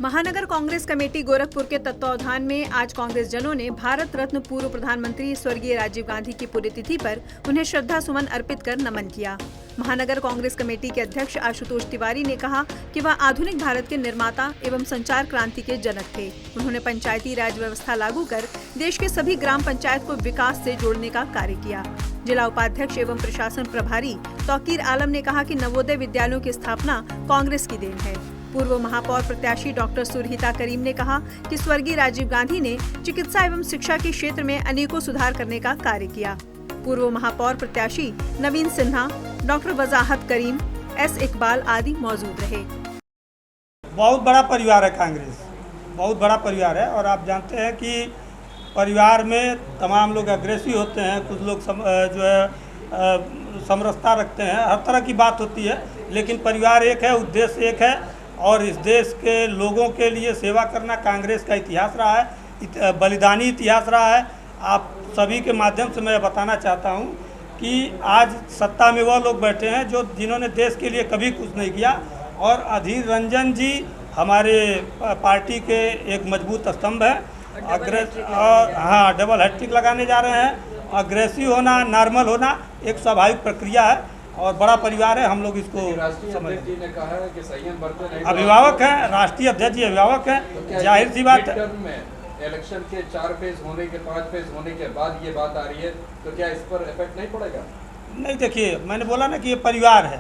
महानगर कांग्रेस कमेटी गोरखपुर के तत्वावधान में आज कांग्रेस जनों ने भारत रत्न पूर्व प्रधानमंत्री स्वर्गीय राजीव गांधी की पुण्यतिथि पर उन्हें श्रद्धा सुमन अर्पित कर नमन किया। महानगर कांग्रेस कमेटी के अध्यक्ष आशुतोष तिवारी ने कहा कि वह आधुनिक भारत के निर्माता एवं संचार क्रांति के जनक थे। उन्होंने पंचायती राज व्यवस्था लागू कर देश के सभी ग्राम पंचायत को विकास से जोड़ने का कार्य किया। जिला उपाध्यक्ष एवं प्रशासन प्रभारी तौकीर आलम ने कहा कि नवोदय विद्यालयों की स्थापना कांग्रेस की देन है। पूर्व महापौर प्रत्याशी डॉक्टर सुरहिता करीम ने कहा कि स्वर्गीय राजीव गांधी ने चिकित्सा एवं शिक्षा के क्षेत्र में अनेकों सुधार करने का कार्य किया। पूर्व महापौर प्रत्याशी नवीन सिन्हा, डॉक्टर वजाहत करीम, एस इकबाल आदि मौजूद रहे। बहुत बड़ा परिवार है कांग्रेस, बहुत बड़ा परिवार है और आप जानते हैं कि परिवार में तमाम लोग अग्रेसिव होते हैं, कुछ लोग जो है समरसता रखते हैं, हर तरह की बात होती है, लेकिन परिवार एक है, उद्देश्य एक है और इस देश के लोगों के लिए सेवा करना कांग्रेस का इतिहास रहा है, बलिदानी इतिहास रहा है। आप सभी के माध्यम से मैं बताना चाहता हूं कि आज सत्ता में वह लोग बैठे हैं जिन्होंने देश के लिए कभी कुछ नहीं किया और अधीर रंजन जी हमारे पार्टी के एक मजबूत स्तंभ है। डबल हैट्रिक लगाने जा रहे हैं। अग्रेसिव होना, नॉर्मल होना एक स्वाभाविक प्रक्रिया है और बड़ा परिवार है, हम लोग इसको जी ने कहा है कि संयम बरते नहीं। अभिभावक हैं, राष्ट्रीय अध्यक्ष जी अभिभावक हैं, जाहिर सी बात है। इलेक्शन के 4 फेज होने के 5 फेज होने के बाद ये बात आ रही है, तो क्या इस पर इफेक्ट नहीं पड़ेगा? नहीं, देखिए मैंने बोला ना कि ये परिवार है।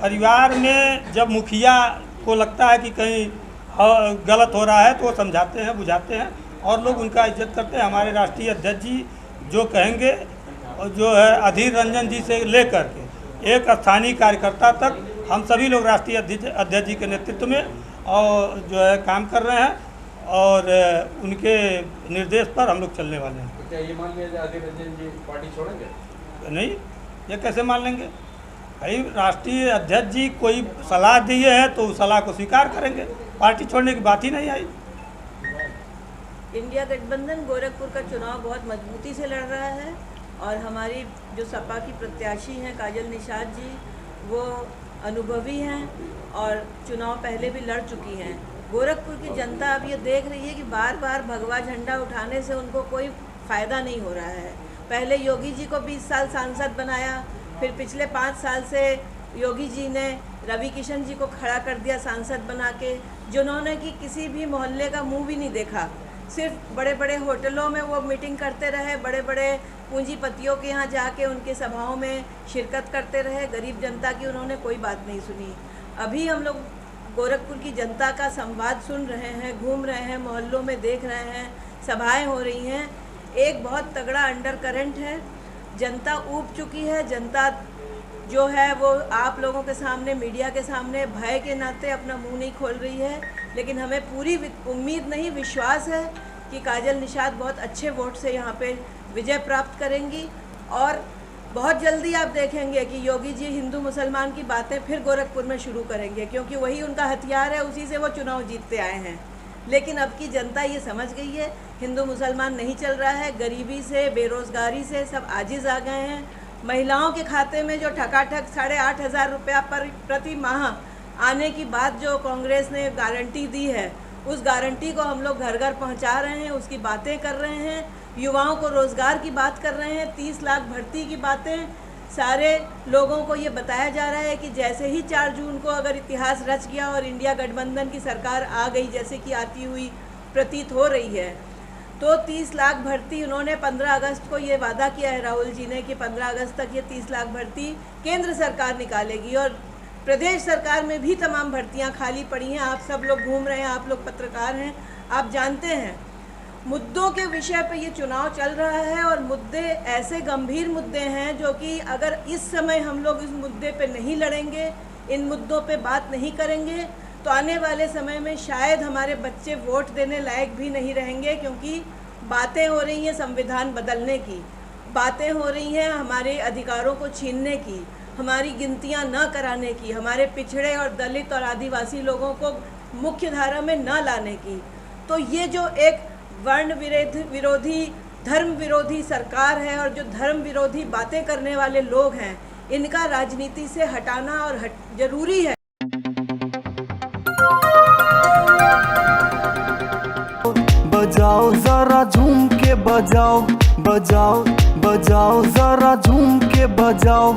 परिवार में जब मुखिया को लगता है कि कहीं गलत हो रहा है तो वो समझाते हैं, बुझाते हैं और लोग उनका इज्जत करते हैं। हमारे राष्ट्रीय अध्यक्ष जी जो कहेंगे और जो है अधीर रंजन जी से लेकर के एक स्थानीय कार्यकर्ता तक हम सभी लोग राष्ट्रीय अध्यक्ष जी के नेतृत्व में और जो है काम कर रहे हैं और उनके निर्देश पर हम लोग चलने वाले हैं। तो क्या ये मान लिया जाए अधीर रंजन जी पार्टी छोड़ेंगे? नहीं, ये कैसे मान लेंगे भाई? राष्ट्रीय अध्यक्ष जी कोई सलाह दिए है तो उस सलाह को स्वीकार करेंगे, पार्टी छोड़ने की बात ही नहीं आई। इंडिया गठबंधन गोरखपुर का चुनाव बहुत मजबूती से लड़ रहा है और हमारी जो सपा की प्रत्याशी हैं काजल निषाद जी, वो अनुभवी हैं और चुनाव पहले भी लड़ चुकी हैं। गोरखपुर की जनता अब ये देख रही है कि बार बार भगवा झंडा उठाने से उनको कोई फ़ायदा नहीं हो रहा है। पहले योगी जी को 20 साल सांसद बनाया, फिर पिछले 5 साल से योगी जी ने रवि किशन जी को खड़ा कर दिया सांसद बना के, जिन्होंने कि किसी भी मोहल्ले का मुँह भी नहीं देखा। सिर्फ बड़े बड़े होटलों में वो मीटिंग करते रहे, बड़े बड़े पूंजीपतियों के यहाँ जाके उनके सभाओं में शिरकत करते रहे। गरीब जनता की उन्होंने कोई बात नहीं सुनी। अभी हम लोग गोरखपुर की जनता का संवाद सुन रहे हैं, घूम रहे हैं, मोहल्लों में देख रहे हैं, सभाएं हो रही हैं। एक बहुत तगड़ा अंडर करंट है, जनता ऊब चुकी है। जनता जो है वो आप लोगों के सामने, मीडिया के सामने भय के नाते अपना मुंह नहीं खोल रही है, लेकिन हमें पूरी उम्मीद नहीं, विश्वास है कि काजल निषाद बहुत अच्छे वोट से यहाँ पे विजय प्राप्त करेंगी और बहुत जल्दी आप देखेंगे कि योगी जी हिंदू मुसलमान की बातें फिर गोरखपुर में शुरू करेंगे, क्योंकि वही उनका हथियार है, उसी से वो चुनाव जीतते आए हैं। लेकिन अब की जनता ये समझ गई है हिंदू मुसलमान नहीं चल रहा है। गरीबी से, बेरोज़गारी से सब आजिज़ आ गए हैं। महिलाओं के खाते में जो ठकाठक 8,500 रुपया प्रति माह आने की बात जो कांग्रेस ने गारंटी दी है, उस गारंटी को हम लोग घर घर पहुंचा रहे हैं, उसकी बातें कर रहे हैं। युवाओं को रोज़गार की बात कर रहे हैं, 30 लाख भर्ती की बातें। सारे लोगों को ये बताया जा रहा है कि जैसे ही 4 जून को अगर इतिहास रच गया और इंडिया गठबंधन की सरकार आ गई, जैसे कि आती हुई प्रतीत हो रही है, तो 30 लाख भर्ती उन्होंने 15 अगस्त को ये वादा किया है राहुल जी ने कि 15 अगस्त तक ये 30 लाख भर्ती केंद्र सरकार निकालेगी और प्रदेश सरकार में भी तमाम भर्तियां खाली पड़ी हैं। आप सब लोग घूम रहे हैं, आप लोग पत्रकार हैं, आप जानते हैं मुद्दों के विषय पे ये चुनाव चल रहा है और मुद्दे ऐसे गंभीर मुद्दे हैं जो कि अगर इस समय हम लोग इस मुद्दे पे नहीं लड़ेंगे, इन मुद्दों पे बात नहीं करेंगे, तो आने वाले समय में शायद हमारे बच्चे वोट देने लायक भी नहीं रहेंगे, क्योंकि बातें हो रही हैं संविधान बदलने की, बातें हो रही हैं हमारे अधिकारों को छीनने की, हमारी गिनतियां न कराने की, हमारे पिछड़े और दलित और आदिवासी लोगों को मुख्य धारा में न लाने की। तो ये जो एक वर्ण विरोधी, धर्म विरोधी सरकार है और जो धर्म विरोधी बातें करने वाले लोग हैं, इनका राजनीति से हटाना और जरूरी है। बजाओ जरा झूम के बजाओ, बजाओ बजाओ जरा झूम के बजाओ।